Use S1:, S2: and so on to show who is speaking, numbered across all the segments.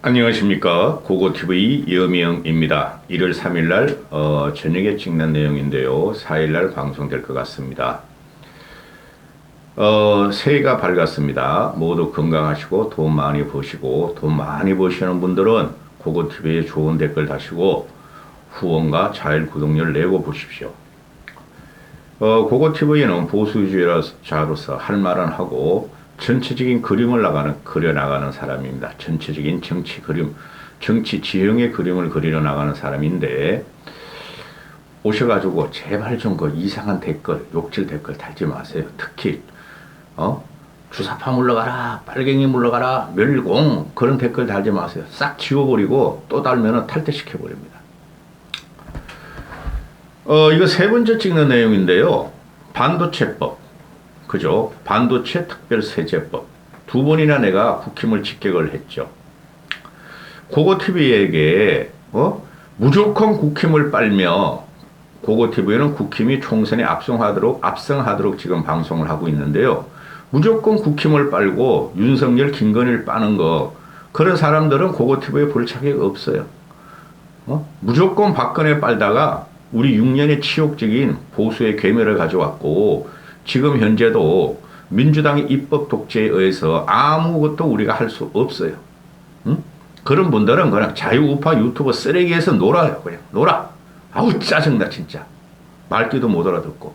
S1: 안녕하십니까. 고고TV 여명입니다. 1월 3일날 저녁에 찍는 내용인데요. 4일날 방송될 것 같습니다. 새해가 밝았습니다. 모두 건강하시고 돈 많이 버시고, 돈 많이 버시는 분들은 고고TV에 좋은 댓글 다시고 후원과 자일 구독률 내고 보십시오. 고고TV는 보수주의자로서 할 말은 하고 전체적인 그림을 그려나가는 사람입니다. 전체적인 정치 그림, 정치 지형의 그림을 그려 나가는 사람인데, 오셔가지고 제발 좀 그 이상한 댓글, 욕질 댓글 달지 마세요. 특히 주사파 물러가라, 빨갱이 물러가라, 멸공, 그런 댓글 달지 마세요. 싹 지워버리고 또 달면은 탈퇴시켜버립니다. 이거 세 번째 찍는 내용인데요. 반도체법. 그죠? 반도체 특별세제법. 두 번이나 내가 국힘을 직격을 했죠. 고고TV에게, 무조건 국힘을 빨며, 고고TV는 국힘이 총선에 압승하도록 지금 방송을 하고 있는데요. 무조건 국힘을 빨고 윤석열, 김건희를 빠는 거, 그런 사람들은 고고TV에 볼 자격 없어요. 무조건 박근혜 빨다가 우리 6년의 치욕적인 보수의 괴멸을 가져왔고, 지금 현재도 민주당의 입법 독재에 의해서 아무것도 우리가 할 수 없어요. 응? 그런 분들은 그냥 자유우파 유튜버 쓰레기에서 놀아요. 그냥 놀아. 아우 짜증나 진짜. 말귀도 못 알아듣고.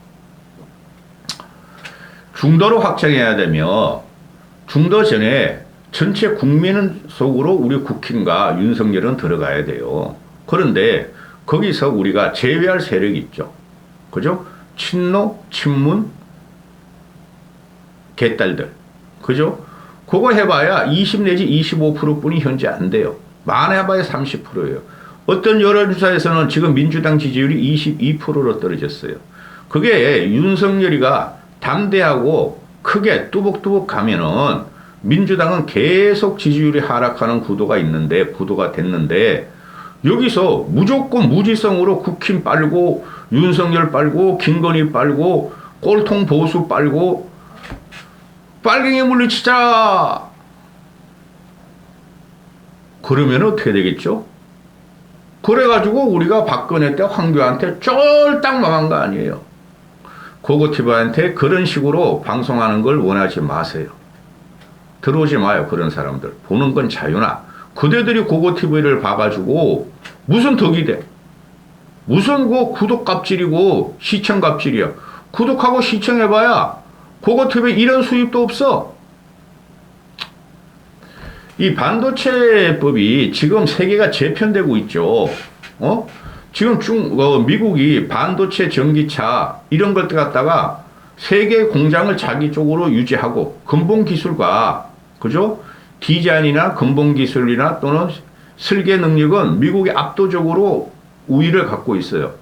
S1: 중도로 확장해야 되며, 중도 전에 전체 국민 속으로 우리 국힘과 윤석열은 들어가야 돼요. 그런데 거기서 우리가 제외할 세력이 있죠. 그죠? 친노, 친문, 개딸들. 그죠? 그거 해봐야 20 내지 25%뿐이 현재 안 돼요. 많아봐야 30%예요. 어떤 여론조사에서는 지금 민주당 지지율이 22%로 떨어졌어요. 그게 윤석열이가 담대하고 크게 뚜벅뚜벅 가면은 민주당은 계속 지지율이 하락하는 구도가 됐는데, 여기서 무조건 무지성으로 국힘 빨고 윤석열 빨고 김건희 빨고 꼴통 보수 빨고 빨갱이 물리치자. 그러면 어떻게 되겠죠? 그래가지고 우리가 박근혜 때 황교안한테 쫄딱 망한 거 아니에요. 고고TV한테 그런 식으로 방송하는 걸 원하지 마세요. 들어오지 마요. 그런 사람들. 보는 건 자유나. 그대들이 고고TV를 봐가지고 무슨 덕이 돼? 무슨 그 구독 갑질이고 시청 갑질이야. 구독하고 시청해봐야 고고TV 이런 수입도 없어. 이 반도체법이 지금 세계가 재편되고 있죠. 지금 미국이 반도체 전기차 이런 걸 갖다가 세계 공장을 자기 쪽으로 유지하고 근본 기술과, 그죠? 디자인이나 근본 기술이나 또는 설계 능력은 미국이 압도적으로 우위를 갖고 있어요.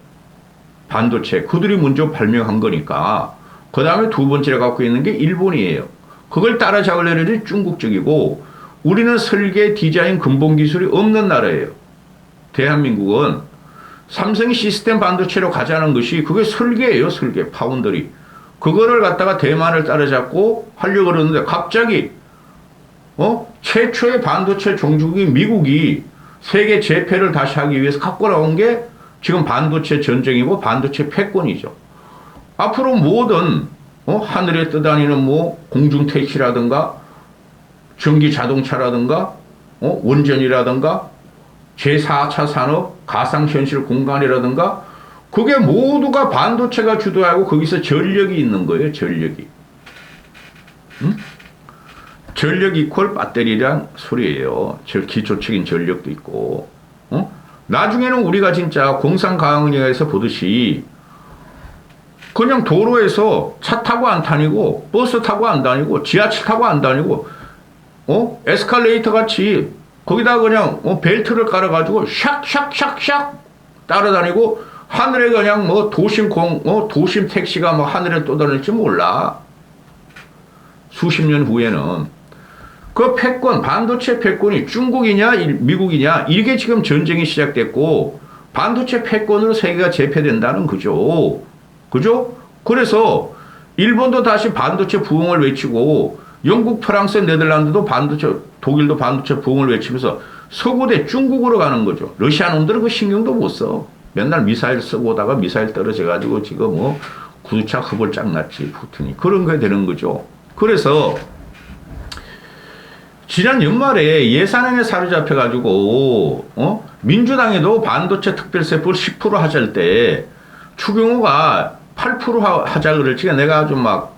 S1: 반도체. 그들이 먼저 발명한 거니까. 그 다음에 두 번째로 갖고 있는 게 일본이에요. 그걸 따라잡으려는 중국 쪽이고, 우리는 설계, 디자인, 근본 기술이 없는 나라예요. 대한민국은 삼성 시스템 반도체로 가자는 것이 그게 설계예요. 설계, 파운드리. 그거를 갖다가 대만을 따라잡고 하려고 그러는데 갑자기 최초의 반도체 종주국인 미국이 세계 재패를 다시 하기 위해서 갖고 나온 게 지금 반도체 전쟁이고 반도체 패권이죠. 앞으로 모든 하늘에 떠다니는 공중 택시라든가 전기 자동차라든가 원전이라든가 제4차 산업 가상현실 공간이라든가 그게 모두가 반도체가 주도하고 거기서 전력이 있는 거예요. 전력이. 응? 전력 이퀄 배터리란 소리예요. 기초적인 전력도 있고. 나중에는 우리가 진짜 공상과학영역에서 보듯이 그냥 도로에서 차 타고 안 다니고 버스 타고 안 다니고 지하철 타고 안 다니고 에스컬레이터 같이 거기다 그냥 벨트를 깔아가지고 샥샥샥샥 따라다니고 하늘에 그냥 도심 택시가 하늘에 떠다닐지 몰라. 수십 년 후에는 그 패권, 반도체 패권이 중국이냐 미국이냐 이게 지금 전쟁이 시작됐고 반도체 패권으로 세계가 재패된다는 거죠. 그죠? 그래서 일본도 다시 반도체 부흥을 외치고 영국, 프랑스, 네덜란드도 반도체, 독일도 반도체 부흥을 외치면서 서구대 중국으로 가는 거죠. 러시아 놈들은 그 신경도 못 써. 맨날 미사일 쓰고 오다가 미사일 떨어져가지고 지금 뭐 구두차 허벌짝 났지, 푸틴이. 그런 게 되는 거죠. 그래서 지난 연말에 예산안에 사로잡혀가지고, 민주당에도 반도체 특별세법을 10% 하자할 때, 추경호가 8% 하자 그럴지 내가 아주 막,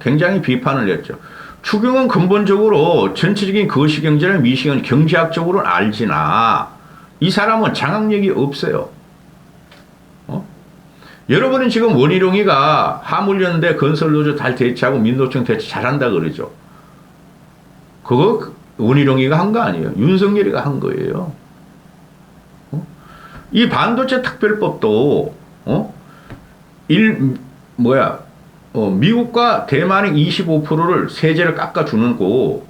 S1: 굉장히 비판을 했죠. 추경은 근본적으로 전체적인 거시경제나 미시경 경제학적으로는 알지나, 이 사람은 장악력이 없어요. 여러분은 지금 원희룡이가 화물연대 건설노조 잘 대체하고 민노총 대체 잘한다 그러죠. 그거 원희룡이가 한 거 아니에요. 윤석열이가 한 거예요. 이 반도체 특별법도 미국과 대만이 25%를 세제를 깎아주는 거,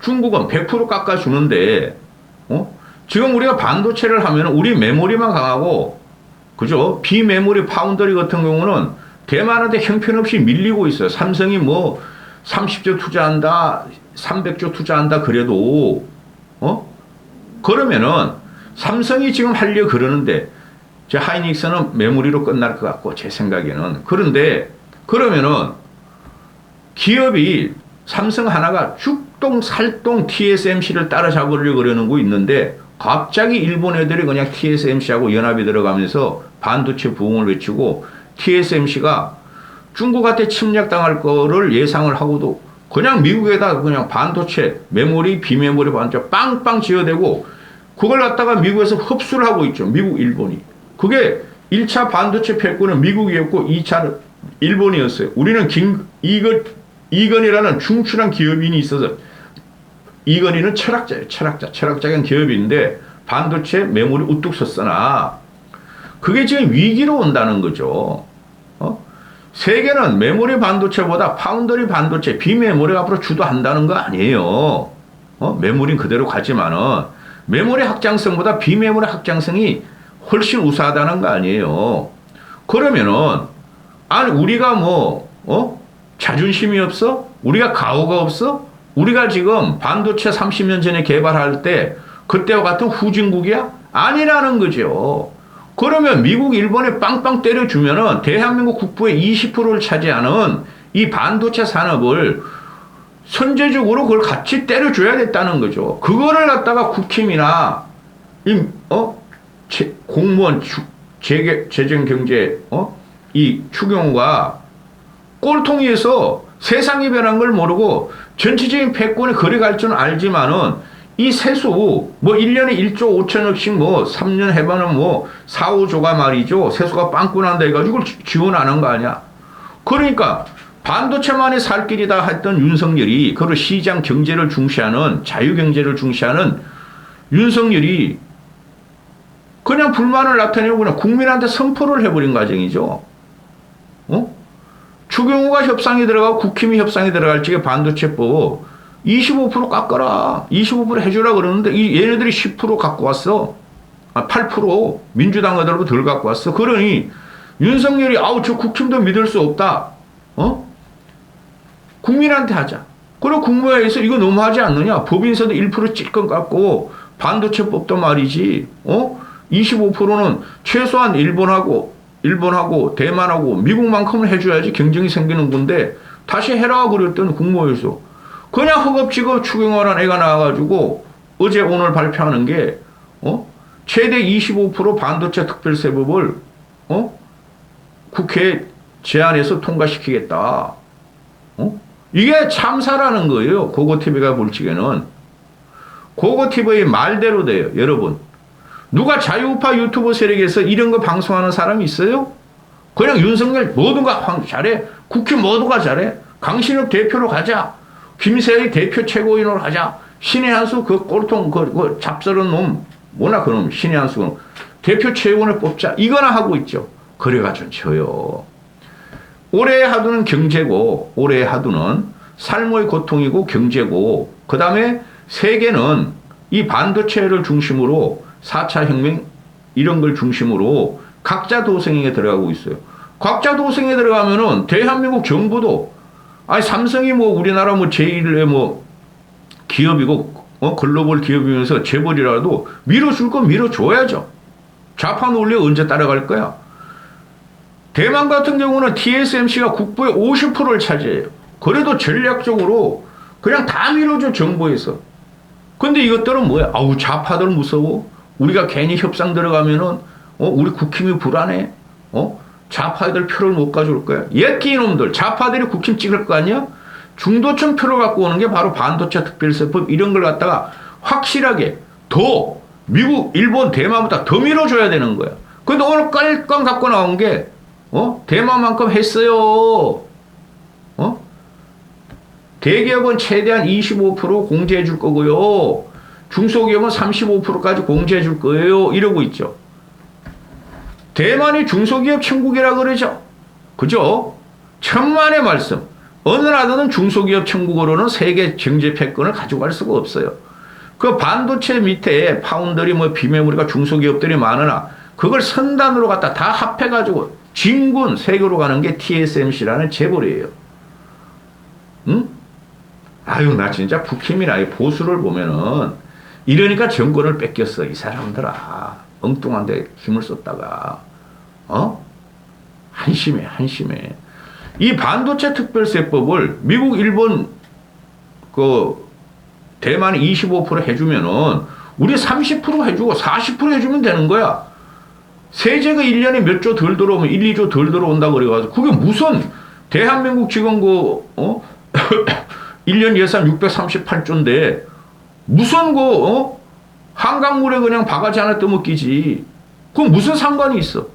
S1: 중국은 100% 깎아주는데, 지금 우리가 반도체를 하면 우리 메모리만 강하고, 그죠? 비메모리 파운더리 같은 경우는 대만한테 형편없이 밀리고 있어요. 삼성이 뭐 30조 투자한다, 300조 투자한다 그래도, 그러면은 삼성이 지금 하려고 그러는데, 제 하이닉스는 메모리로 끝날 것 같고, 제 생각에는. 그런데, 그러면은 기업이 삼성 하나가 죽동 살동 TSMC를 따라잡으려고 그러는 거 있는데, 갑자기 일본 애들이 그냥 TSMC하고 연합이 들어가면서 반도체 부흥을 외치고 TSMC가 중국한테 침략당할 거를 예상을 하고도 그냥 미국에다 그냥 반도체, 메모리, 비메모리 반도체 빵빵 지어대고 그걸 갖다가 미국에서 흡수를 하고 있죠. 미국, 일본이. 그게 1차 반도체 패권은 미국이었고 2차는 일본이었어요. 우리는 이건희라는 충출한 기업인이 있어서 이건희는 철학자예요. 철학자인 기업인데 반도체 메모리 우뚝 섰으나 그게 지금 위기로 온다는 거죠. 세계는 메모리 반도체보다 파운더리 반도체, 비메모리가 앞으로 주도한다는 거 아니에요. 메모리는 그대로 가지만은 메모리 확장성보다 비메모리 확장성이 훨씬 우수하다는 거 아니에요. 그러면은 아니 우리가 자존심이 없어? 우리가 가오가 없어? 우리가 지금 반도체 30년 전에 개발할 때 그때와 같은 후진국이야? 아니라는 거죠. 그러면 미국, 일본에 빵빵 때려주면은 대한민국 국부의 20%를 차지하는 이 반도체 산업을 선제적으로 그걸 같이 때려줘야겠다는 거죠. 그거를 갖다가 국힘이나 공무원, 재정경제, 이 추경호가 꼴통이어서 세상이 변한 걸 모르고 전체적인 패권에 거래갈 줄은 알지만은 이 세수 1년에 1조 5천억씩 3년 해봐는 4, 5조가 말이죠. 세수가 빵꾸 난다 해가지고 지원 안 한 거 아니야. 그러니까 반도체만이 살 길이다 했던 윤석열이 그걸 시장 경제를 중시하는 자유경제를 중시하는 윤석열이 그냥 불만을 나타내고 그냥 국민한테 선포를 해버린 과정이죠. 추경호가 협상에 들어가고 국힘이 협상에 들어갈 적에 반도체법 25% 깎아라. 25% 해주라 그러는데 얘네들이 10% 갖고 왔어. 8% 민주당 애들도 덜 갖고 왔어. 그러니 윤석열이 저 국힘도 믿을 수 없다. 국민한테 하자. 그리고 국무회의에서 이거 너무하지 않느냐. 법인세도 1% 찔끔 깎고 반도체법도 말이지. 25%는 최소한 일본하고 대만하고 미국만큼은 해줘야지 경쟁이 생기는 건데 다시 해라 그랬던 국무회의에서 그냥 허겁지겁 추경호라는 애가 나와가지고 어제 오늘 발표하는 게 최대 25% 반도체 특별세법을 국회에 제안해서 통과시키겠다. 이게 참사라는 거예요. 고고TV가 볼 적에는. 고고TV의 말대로 돼요. 여러분. 누가 자유우파 유튜브 세력에서 이런 거 방송하는 사람이 있어요? 그냥 윤석열 뭐든가 잘해. 국회 뭐든가 잘해. 강신업 대표로 가자. 김세희 대표 최고위원으로 가자. 신의 한수 그 꼴통 그 잡스러운 놈 뭐나 그놈 신의 한수 대표 최고위원을 뽑자. 이거나 하고 있죠. 그래가지고 져요. 올해의 하두는 경제고 올해의 하두는 삶의 고통이고 경제고 그 다음에 세계는 이 반도체를 중심으로 4차 혁명 이런 걸 중심으로 각자 도생에 들어가고 있어요. 각자 도생에 들어가면은 대한민국 정부도 아니, 삼성이 뭐 우리나라 뭐 제1의 뭐 기업이고, 글로벌 기업이면서 재벌이라도 밀어줄 건 밀어줘야죠. 좌파 논리 언제 따라갈 거야? 대만 같은 경우는 TSMC가 국부의 50%를 차지해요. 그래도 전략적으로 그냥 다 밀어줘, 정부에서. 근데 이것들은 뭐야? 아우, 좌파들 무서워. 우리가 괜히 협상 들어가면은, 우리 국힘이 불안해. 좌파들 표를 못 가져올 거야. 옛끼 놈들, 좌파들이 국힘 찍을 거 아니야? 중도층 표를 갖고 오는 게 바로 반도체 특별세법 이런 걸 갖다가 확실하게 더 미국, 일본, 대만보다 더 밀어줘야 되는 거야. 근데 오늘 깔끔 갖고 나온 게, 대만만큼 했어요. 대기업은 최대한 25% 공제해 줄 거고요. 중소기업은 35%까지 공제해 줄 거예요. 이러고 있죠. 대만이 중소기업 천국이라 그러죠. 그죠? 천만의 말씀. 어느 나라는 중소기업 천국으로는 세계 경제 패권을 가져갈 수가 없어요. 그 반도체 밑에 파운드리 뭐 비메모리가 중소기업들이 많으나 그걸 선단으로 갖다 다 합해가지고 진군 세계로 가는 게 TSMC라는 재벌이에요. 응? 아유, 나 진짜 국힘이나 보수를 보면은 이러니까 정권을 뺏겼어, 이 사람들아. 엉뚱한데 힘을 썼다가, 한심해, 한심해. 이 반도체 특별세법을 미국, 일본, 대만이 25% 해주면은 우리 30% 해주고 40% 해주면 되는 거야. 세제가 1년에 몇 조 덜 들어오면 1, 2조 덜 들어온다 그래가지고 그게 무슨 대한민국 지금 1년 예산 638조인데 무슨 한강물에 그냥 바가지 하나 떠먹기지. 그럼 무슨 상관이 있어?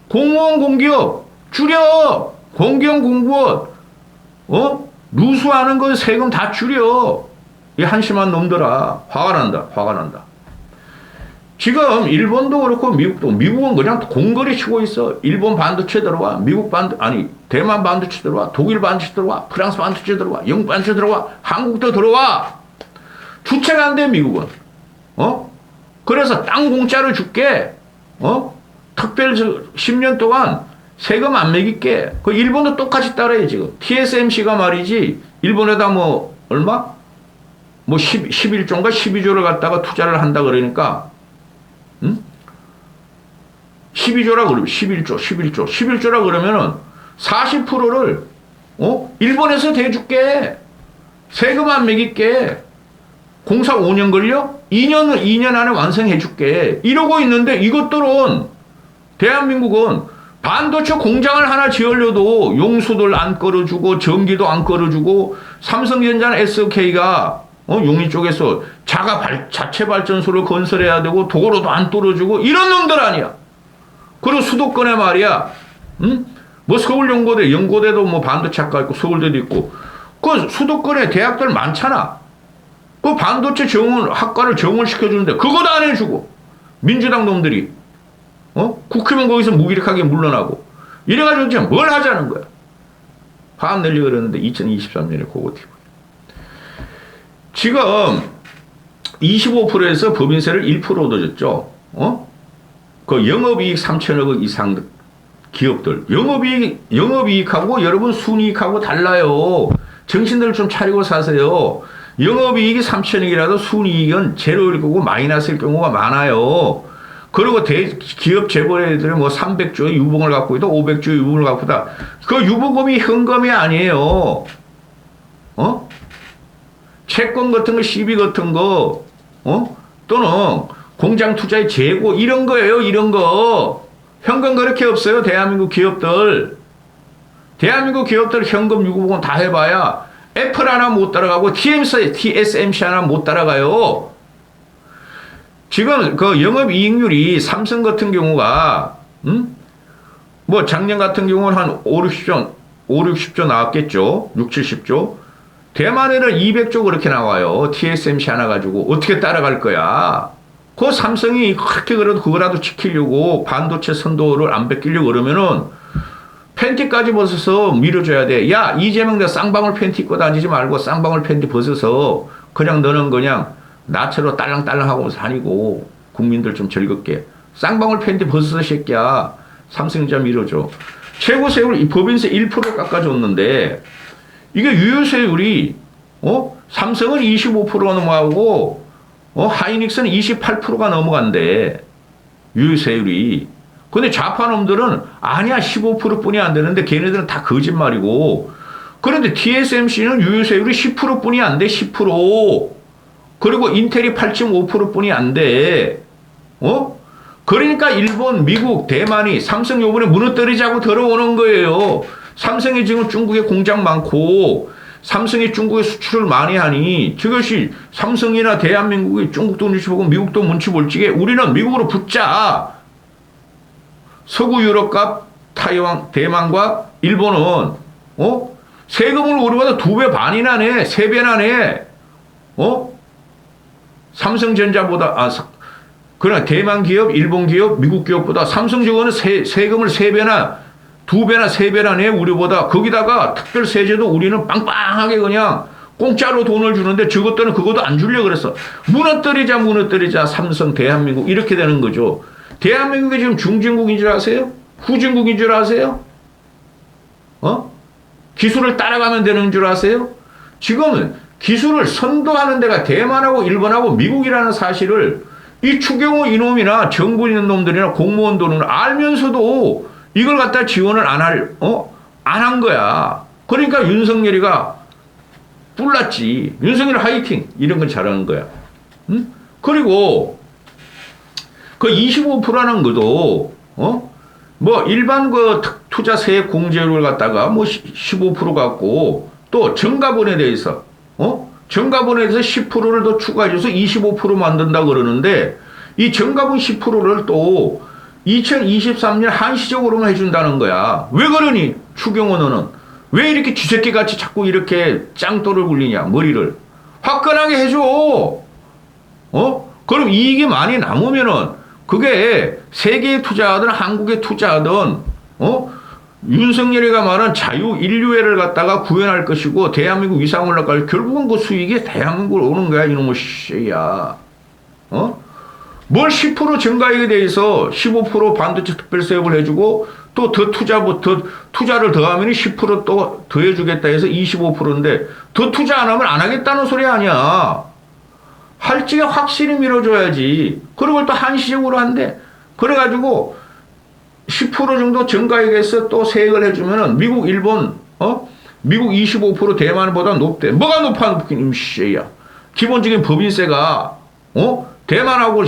S1: 공무원 공기업 줄여. 공기업 공무원 누수하는 거 세금 다 줄여. 이 한심한 놈들아. 화가 난다. 화가 난다. 지금 일본도 그렇고 미국도, 미국은 그냥 공거리 치고 있어. 일본 반도체 들어와, 대만 반도체 들어와, 독일 반도체 들어와, 프랑스 반도체 들어와, 영국 반도체 들어와, 한국도 들어와. 주체가 안 돼, 미국은. 그래서 땅 공짜로 줄게. 특별 10년 동안 세금 안 매길게. 그 일본도 똑같이 따라해, 지금. TSMC가 말이지, 일본에다 얼마? 11조인가 12조를 갖다가 투자를 한다 그러니까, 12조라 그러면 11조라 그러면은 40%를 일본에서 대줄게. 세금 안 매길게. 공사 5년 걸려? 2년 안에 완성해 줄게. 이러고 있는데 이것들은 대한민국은 반도체 공장을 하나 지으려도 용수들 안 끌어주고 전기도 안 끌어주고 삼성전자는 SK가 용인 쪽에서 자체 발전소를 건설해야 되고 도로도 안 뚫어주고 이런 놈들 아니야. 그리고 수도권에 말이야. 서울 연고대도 반도체 학과 있고 서울대도 있고 그 수도권에 대학들 많잖아. 그 반도체 학과를 정원시켜주는데 그것도 안 해주고 민주당 놈들이 국회의원 거기서 무기력하게 물러나고 이래가지고 지금 뭘 하자는 거야. 화안 내려고 그러는데 2023년에 그거 어떻게 지금 25%에서 법인세를 1% 얻어줬죠. 그 영업이익 3천억 이상 기업들. 영업이익하고 여러분 순이익하고 달라요. 정신들 좀 차리고 사세요. 영업이익이 3천억이라도 순이익은 제로일 거고 마이너스일 경우가 많아요. 그리고 기업 재벌애들이 300조의 유봉을 갖고 있다, 500조의 유봉을 갖고 있다. 그 유보금이 현금이 아니에요. 채권 같은 거, 시비 같은 거, 또는 공장 투자의 재고, 이런 거예요, 이런 거. 현금 그렇게 없어요, 대한민국 기업들. 대한민국 기업들 현금 유보금 다 해봐야 애플 하나 못 따라가고 TSMC 하나 못 따라가요. 지금 그 영업이익률이 삼성 같은 경우가, 작년 같은 경우는 한 5, 60조 나왔겠죠. 6, 70조. 대만에는 200조 그렇게 나와요. TSMC 하나 가지고. 어떻게 따라갈 거야? 그 삼성이 그렇게 그래도 그거라도 지키려고 반도체 선도를 안 뺏기려고 그러면은 팬티까지 벗어서 밀어줘야 돼. 야, 이재명 내 쌍방울 팬티 입고 다니지 말고 쌍방울 팬티 벗어서 그냥 너는 그냥 나처럼 딸랑딸랑하고 다니고 국민들 좀 즐겁게. 쌍방울 팬티 벗어서 새끼야. 삼성전자 밀어줘. 최고 세율 이 법인세 1% 깎아줬는데 이게 유효세율이 삼성은 25%가 넘어가고 하이닉스는 28%가 넘어간대. 유효세율이. 근데 좌파놈들은 아니야 15%뿐이 안 되는데 걔네들은 다 거짓말이고. 그런데 TSMC는 유효세율이 10%뿐이 안 돼. 10%. 그리고 인텔이 8.5%뿐이 안 돼. 그러니까 일본, 미국, 대만이 삼성 요번에 무너뜨리자고 들어오는 거예요. 삼성이 지금 중국에 공장 많고 삼성이 중국에 수출을 많이 하니 저것이 삼성이나 대한민국이 중국도 눈치 보고 미국도 눈치 볼 적에 우리는 미국으로 붙자. 서구 유럽과 타이완, 대만과 일본은 세금을 우리보다 2배 반이나 내, 3배나 내. 삼성전자보다 그러나 대만 기업, 일본 기업, 미국 기업보다 삼성전자는 세금을 3배나 2배나 3배나 내 우리보다. 거기다가 특별 세제도 우리는 빵빵하게 그냥 공짜로 돈을 주는데 저것들은 그것도 안 주려고 그랬어. 무너뜨리자 삼성 대한민국 이렇게 되는 거죠. 대한민국이 지금 중진국인 줄 아세요? 후진국인 줄 아세요? 기술을 따라가면 되는 줄 아세요? 지금은 기술을 선도하는 데가 대만하고 일본하고 미국이라는 사실을 이 추경호 이놈이나 정부 있는 놈들이나 공무원들은 알면서도 이걸 갖다 지원을 안 한 거야. 그러니까 윤석열이가 뿔났지. 윤석열 화이팅! 이런 걸 잘하는 거야. 응? 그리고 그 25%라는 것도, 뭐 일반 그 투자세 공제를 갖다가 뭐 15% 갖고 또 정가분에 대해서, 정가분에 대해서 10%를 더 추가해줘서 25% 만든다 그러는데 이 정가분 10%를 또 2023년 한시적으로만 해준다는 거야. 왜 그러니? 추경호 너는. 왜 이렇게 쥐새끼같이 자꾸 이렇게 짱돌을 굴리냐, 머리를. 화끈하게 해줘. 그럼 이익이 많이 남으면은 그게 세계에 투자하든 한국에 투자하든, 윤석열이가 말한 자유 인류애를 갖다가 구현할 것이고 대한민국 위상을 올라갈 결국은 그 수익이 대한민국으로 오는 거야, 이놈의 씨야. 뭘 10% 증가액에 대해서 15% 반도체 특별세액을 해주고 또 더 투자를 더하면 10%또 더해주겠다 해서 25%인데 더 투자 안 하면 안 하겠다는 소리 아니야. 할 적에 확실히 밀어줘야지. 그리고 또 한시적으로 한대. 그래가지고 10% 정도 증가액에서 또 세액을 해주면은 미국, 일본, 미국 25% 대만보다 높대. 뭐가 높긴 임씨야. 기본적인 법인세가, 대만하고,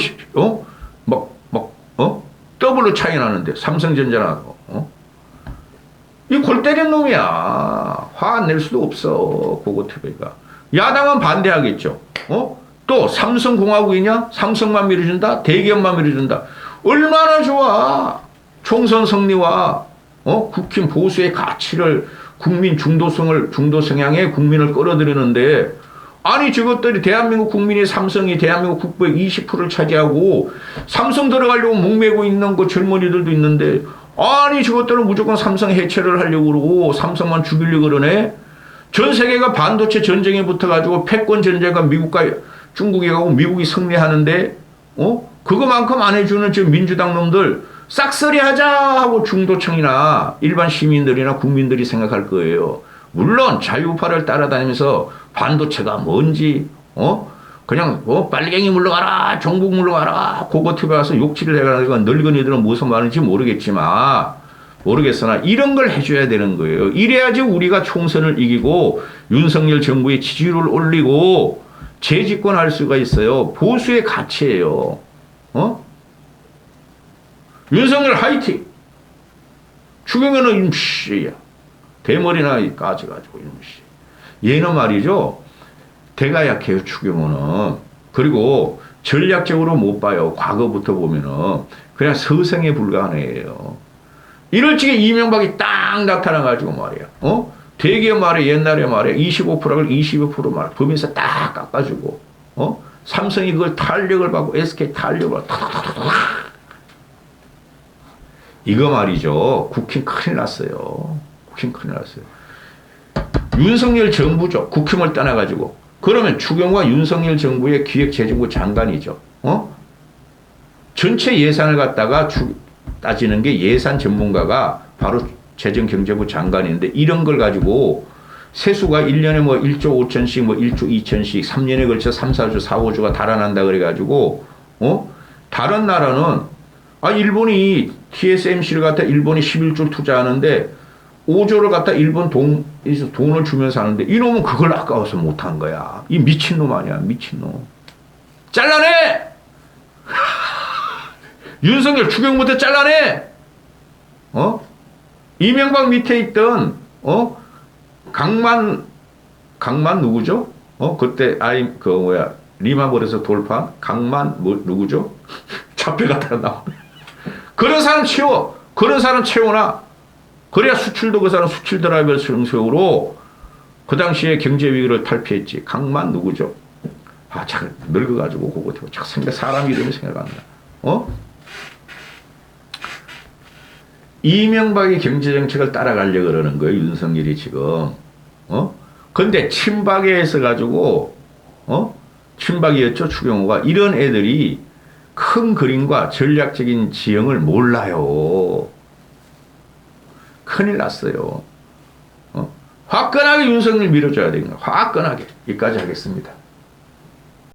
S1: 더블로 차이 나는데, 삼성전자나, 이 골 때린 놈이야. 화 안 낼 수도 없어, 고고태배가. 야당은 반대하겠죠. 또 삼성공화국이냐? 삼성만 밀어준다? 대기업만 밀어준다? 얼마나 좋아. 총선 승리와, 국힘 보수의 가치를, 국민 중도성향의 국민을 끌어들이는데, 아니 저것들이 대한민국 국민이 삼성이 대한민국 국부의 20%를 차지하고 삼성 들어가려고 목매고 있는 그 젊은이들도 있는데 아니 저것들은 무조건 삼성 해체를 하려고 그러고 삼성만 죽이려고 그러네. 전 세계가 반도체 전쟁에 붙어가지고 패권 전쟁과 미국과 중국이 가고 미국이 승리하는데 그거만큼 안 해주는 지금 민주당 놈들 싹쓸이 하자 하고 중도층이나 일반 시민들이나 국민들이 생각할 거예요. 물론 자유파를 따라다니면서 반도체가 뭔지 그냥 빨갱이 물러가라 종북 물러가라 고고티에 와서 욕치를 해가지고 늙은이들은 무슨 말인지 모르겠으나 이런 걸 해줘야 되는 거예요. 이래야지 우리가 총선을 이기고 윤석열 정부의 지지율을 올리고 재집권할 수가 있어요. 보수의 가치예요. 윤석열 화이팅. 추경호는 임씨야. 대머리나 까져가지고 임씨. 얘는 말이죠. 대가 약해요. 추경호는. 그리고 전략적으로 못 봐요. 과거부터 보면은 그냥 서성에 불과한 애예요. 이럴 적에 이명박이 딱 나타나가지고 말이야. 대기업 말에 옛날에 말이야. 25%를 22% 말이야. 범위에서 딱 깎아주고. 삼성이 그걸 탄력을 받고 SK 탄력을 탁탁탁탁. 이거 말이죠. 국힘 큰일 났어요. 국힘 큰일 났어요. 윤석열 정부죠. 국힘을 떠나가지고. 그러면 추경호가 윤석열 정부의 기획재정부 장관이죠. 전체 예산을 갖다가 따지는 게 예산 전문가가 바로 재정경제부 장관인데 이런 걸 가지고 세수가 1년에 뭐 1조 5천씩 뭐 1조 2천씩 3년에 걸쳐 3, 4조 4, 5조가 달아난다 그래가지고 다른 나라는 일본이 TSMC를 갖다 일본이 11조 투자하는데 5조를 갖다 일본 돈을 주면서 하는데 이놈은 그걸 아까워서 못한 거야. 이 미친놈 아니야. 미친놈. 잘라내! 윤석열 추경 못해 잘라내! 이명박 밑에 있던 강만 누구죠? 그때 리마볼에서 돌파 강만 누구죠? 잡혀갔다가 나와. 그런 사람 채워. 그런 사람 채워놔. 그래야 수출도 그 사람 수출 드라이버 정책으로 그 당시에 경제 위기를 탈피했지. 강만 누구죠? 참 늙어가지고 그거 참 사람 이름이 생각 안 나. 이명박의 경제 정책을 따라가려고 그러는 거예요. 윤석열이 지금. 근데 친박에 있어 가지고 친박이었죠. 추경호가. 이런 애들이 큰 그림과 전략적인 지형을 몰라요. 큰일 났어요. 화끈하게 윤석열 밀어줘야 되는 거야. 화끈하게. 여기까지 하겠습니다.